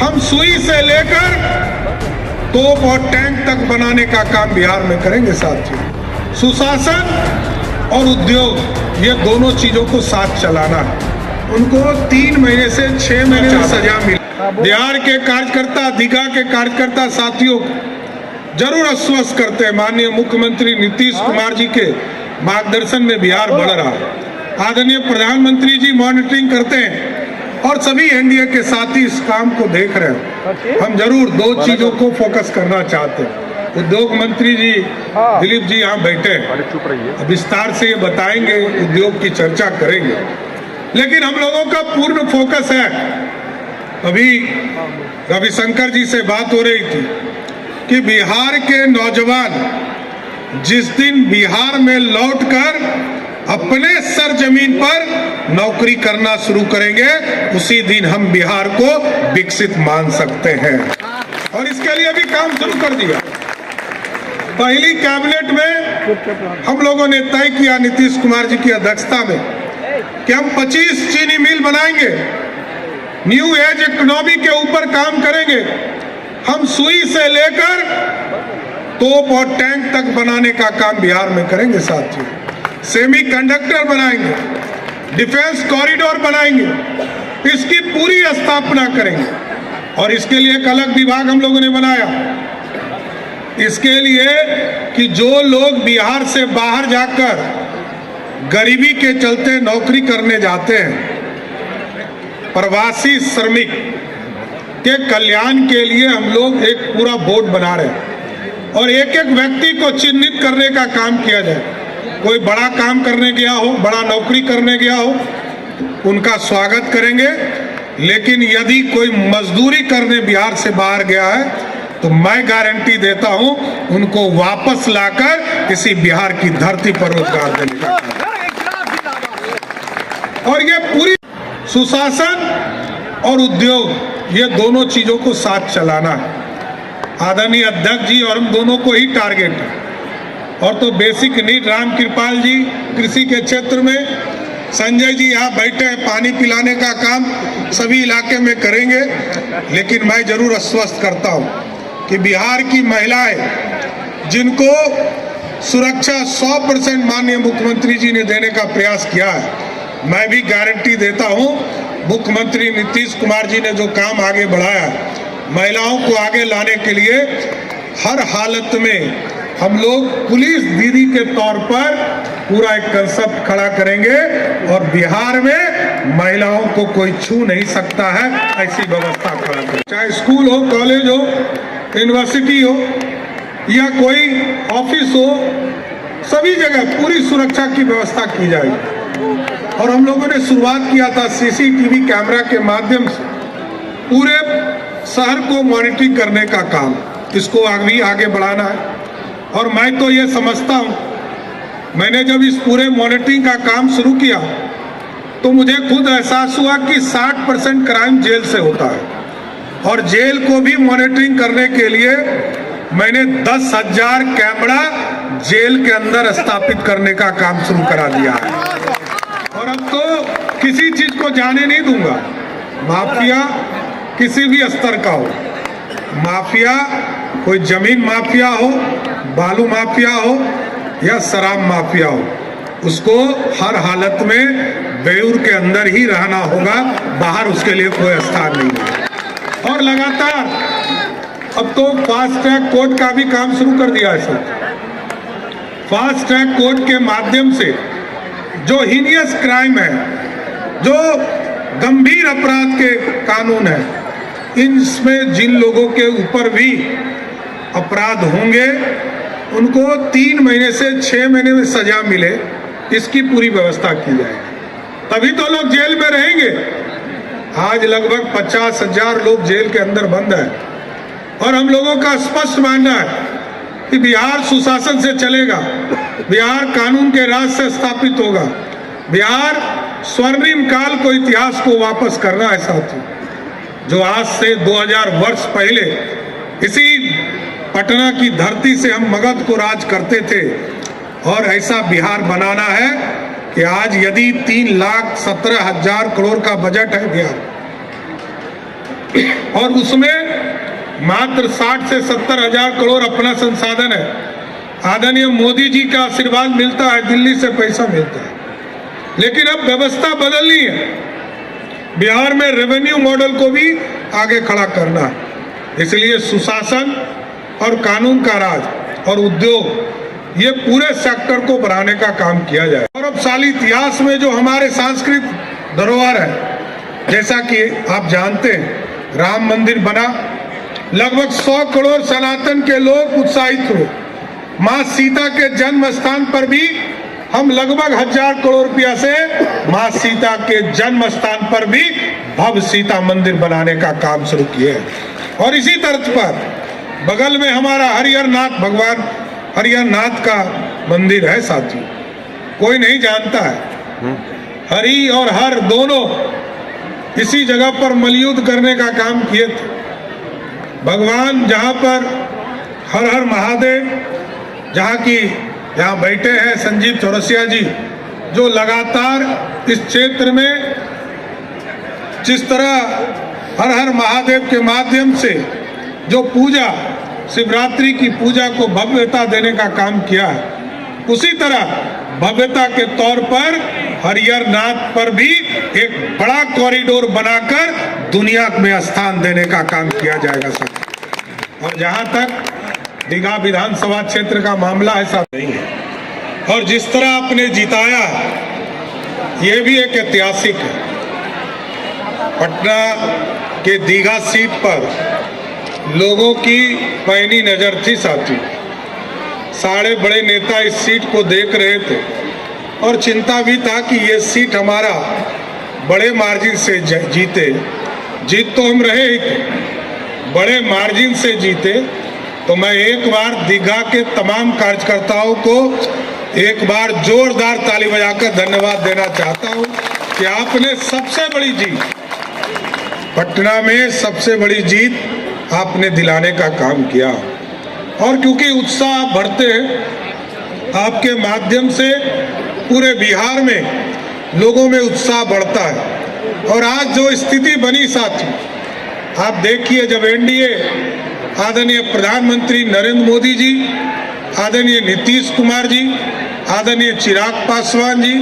हम सुई से लेकर तोप और टैंक तक बनाने का काम बिहार में करेंगे साथियों। सुशासन और उद्योग ये दोनों चीजों को साथ चलाना है। उनको 3 महीने से 6 महीने में सजा मिली। बिहार के कार्यकर्ता, दीघा के कार्यकर्ता साथियों जरूर आश्वस्त करते हैं, माननीय मुख्यमंत्री नीतीश कुमार जी के मार्गदर्शन में बिहार बढ़ रहा है। आदरणीय प्रधानमंत्री जी मॉनिटरिंग करते हैं और सभी एनडीए के साथी इस काम को देख रहे हैं। हम जरूर 2 चीजों को फोकस करना चाहते हैं। उद्योग मंत्री जी दिलीप जी यहाँ बैठे हैं, विस्तार से ये बताएंगे, उद्योग की चर्चा करेंगे। लेकिन हम लोगों का पूर्ण फोकस है, अभी रविशंकर जी से बात हो रही थी कि बिहार के नौजवान जिस दिन बिहार में लौटकर अपने सरजमीन पर नौकरी करना शुरू करेंगे, उसी दिन हम बिहार को विकसित मान सकते हैं। और इसके लिए भी काम शुरू कर दिया। पहली कैबिनेट में हम लोगों ने तय किया नीतीश कुमार जी की अध्यक्षता में कि हम 25 चीनी मिल बनाएंगे, न्यू एज इकोनॉमी के ऊपर काम करेंगे। हम सुई से लेकर तोप और टैंक तक बनाने का काम बिहार में करेंगे साथियों। सेमी कंडक्टर बनाएंगे, डिफेंस कॉरिडोर बनाएंगे, इसकी पूरी स्थापना करेंगे। और इसके लिए एक अलग विभाग हम लोगों ने बनाया, इसके लिए कि जो लोग बिहार से बाहर जाकर गरीबी के चलते नौकरी करने जाते हैं, प्रवासी श्रमिक के कल्याण के लिए हम लोग एक पूरा बोर्ड बना रहे हैं और एक एक व्यक्ति को चिन्हित करने का काम किया जाए। कोई बड़ा काम करने गया हो, बड़ा नौकरी करने गया हो, उनका स्वागत करेंगे। लेकिन यदि कोई मजदूरी करने बिहार से बाहर गया है तो मैं गारंटी देता हूं उनको वापस लाकर इसी बिहार की धरती पर रोजगार देने का। और ये पूरी सुशासन और उद्योग ये दोनों चीजों को साथ चलाना है। आदरणीय अध्यक्ष जी और हम दोनों को ही टारगेट है। और तो बेसिक नीड राम कृपाल जी कृषि के क्षेत्र में, संजय जी यहाँ बैठे हैं, पानी पिलाने का काम सभी इलाके में करेंगे। लेकिन मैं जरूर आश्वस्त करता हूँ कि बिहार की महिलाएं जिनको सुरक्षा 100% माननीय मुख्यमंत्री जी ने देने का प्रयास किया है, मैं भी गारंटी देता हूं मुख्यमंत्री नीतीश कुमार जी ने जो काम आगे बढ़ाया है, महिलाओं को आगे लाने के लिए हर हालत में हम लोग पुलिस दीदी के तौर पर पूरा एक कंसेप्ट खड़ा करेंगे और बिहार में महिलाओं को कोई छू नहीं सकता है, ऐसी व्यवस्था खड़ा करेंगे। चाहे स्कूल हो, कॉलेज हो, यूनिवर्सिटी हो या कोई ऑफिस हो, सभी जगह पूरी सुरक्षा की व्यवस्था की जाएगी। और हम लोगों ने शुरुआत किया था सीसीटीवी कैमरा के माध्यम से पूरे शहर को मॉनिटरिंग करने का काम, इसको अभी आगे बढ़ाना है। और मैं तो ये समझता हूँ, मैंने जब इस पूरे मॉनिटरिंग का काम शुरू किया तो मुझे खुद एहसास हुआ कि 60% क्राइम जेल से होता है। और जेल को भी मॉनिटरिंग करने के लिए मैंने 10,000 कैमरा जेल के अंदर स्थापित करने का काम शुरू करा दिया है। और अब तो किसी चीज को जाने नहीं दूंगा, माफिया किसी भी स्तर का हो, माफिया कोई जमीन माफिया हो, बालू माफिया हो या शराब माफिया हो, उसको हर हालत में बेऊर के अंदर ही रहना होगा, बाहर उसके लिए कोई स्थान नहीं है। और लगातार अब तो फास्ट ट्रैक कोर्ट का भी काम शुरू कर दिया है सर। फास्ट ट्रैक कोर्ट के माध्यम से जो हीनियस क्राइम है, जो गंभीर अपराध के कानून है, इनमें जिन लोगों के ऊपर भी अपराध होंगे उनको 3 महीने से 6 महीने में सजा मिले, इसकी पूरी व्यवस्था की जाएगी। तभी तो लोग जेल में रहेंगे। आज लगभग 50,000 लोग जेल के अंदर बंद हैं और हम लोगों का स्पष्ट मानना है कि बिहार सुशासन से चलेगा, बिहार कानून के राज से स्थापित होगा, बिहार स्वर्णिम काल को, इतिहास को वापस करना है साथियों। जो आज से 2000 वर्ष पहले इसी पटना की धरती से हम मगध को राज करते थे, और ऐसा बिहार बनाना है कि आज यदि 3,17,000 करोड़ का बजट है बिहार, और उसमें मात्र 60 से 70 हजार करोड़ अपना संसाधन है। आदरणीय मोदी जी का आशीर्वाद मिलता है, दिल्ली से पैसा मिलता है, लेकिन अब व्यवस्था बदलनी है। बिहार में रेवेन्यू मॉडल को भी आगे खड़ा करना है, इसलिए सुशासन और कानून का राज और उद्योग ये पूरे सेक्टर को बढ़ाने का काम किया जाए। गौरवशाली इतिहास में जो हमारे सांस्कृतिक धरोहर है, जैसा कि आप जानते हैं राम मंदिर बना, लगभग 100 करोड़ सनातन के लोग उत्साहित हुए। मां सीता के जन्म स्थान पर भी हम लगभग 1000 करोड़ रुपया से मां सीता के जन्म स्थान पर भी भव्य सीता मंदिर बनाने का काम शुरू किए। और इसी तर्ज पर बगल में हमारा हरिहरनाथ, भगवान हरिहरनाथ का मंदिर है साथियों, कोई नहीं जानता है। हरि और हर दोनों इसी जगह पर मलयुद्ध करने का काम किए थे। भगवान जहां पर हर हर महादेव, जहां की यहाँ बैठे हैं संजीव चौरसिया जी, जो लगातार इस क्षेत्र में जिस तरह हर हर महादेव के माध्यम से जो पूजा, शिवरात्रि की पूजा को भव्यता देने का काम किया है, उसी तरह भव्यता के तौर पर हरिहरनाथ पर भी एक बड़ा कॉरिडोर बनाकर दुनिया में स्थान देने का काम किया जाएगा सर। और जहां तक दीघा विधानसभा क्षेत्र का मामला ऐसा नहीं है, और जिस तरह आपने जिताया ये भी एक ऐतिहासिक है। पटना के दीघा सीट पर लोगों की पैनी नजर थी साथी, सारे बड़े नेता इस सीट को देख रहे थे और चिंता भी था कि ये सीट हमारा बड़े मार्जिन से जीते। जीत तो हम रहे ही थे, बड़े मार्जिन से जीते। तो मैं एक बार दीघा के तमाम कार्यकर्ताओं को एक बार जोरदार ताली बजाकर धन्यवाद देना चाहता हूं कि आपने सबसे बड़ी जीत, पटना में सबसे बड़ी जीत आपने दिलाने का काम किया। और क्योंकि उत्साह बढ़ते हैं, आपके माध्यम से पूरे बिहार में लोगों में उत्साह बढ़ता है। और आज जो स्थिति बनी साथी, आप देखिए, जब एनडीए आदरणीय प्रधानमंत्री नरेंद्र मोदी जी, आदरणीय नीतीश कुमार जी, आदरणीय चिराग पासवान जी,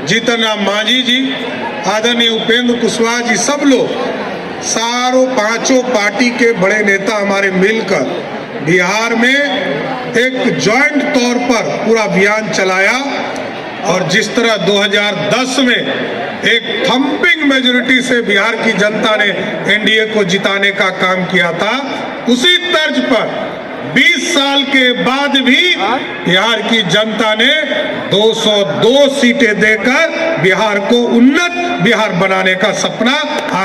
जीतन राम मांझी जी, आदरणीय उपेंद्र कुशवाहा जी, सब लोग सारों पांचों पार्टी के बड़े नेता हमारे मिलकर बिहार में एक जॉइंट तौर पर पूरा अभियान चलाया। और जिस तरह 2010 में एक थंपिंग मेजॉरिटी से बिहार की जनता ने एनडीए को जिताने का काम किया था, उसी तर्ज पर 20 साल के बाद भी बिहार की जनता ने 202 सीटें देकर बिहार को उन्नत बिहार बनाने का सपना आगे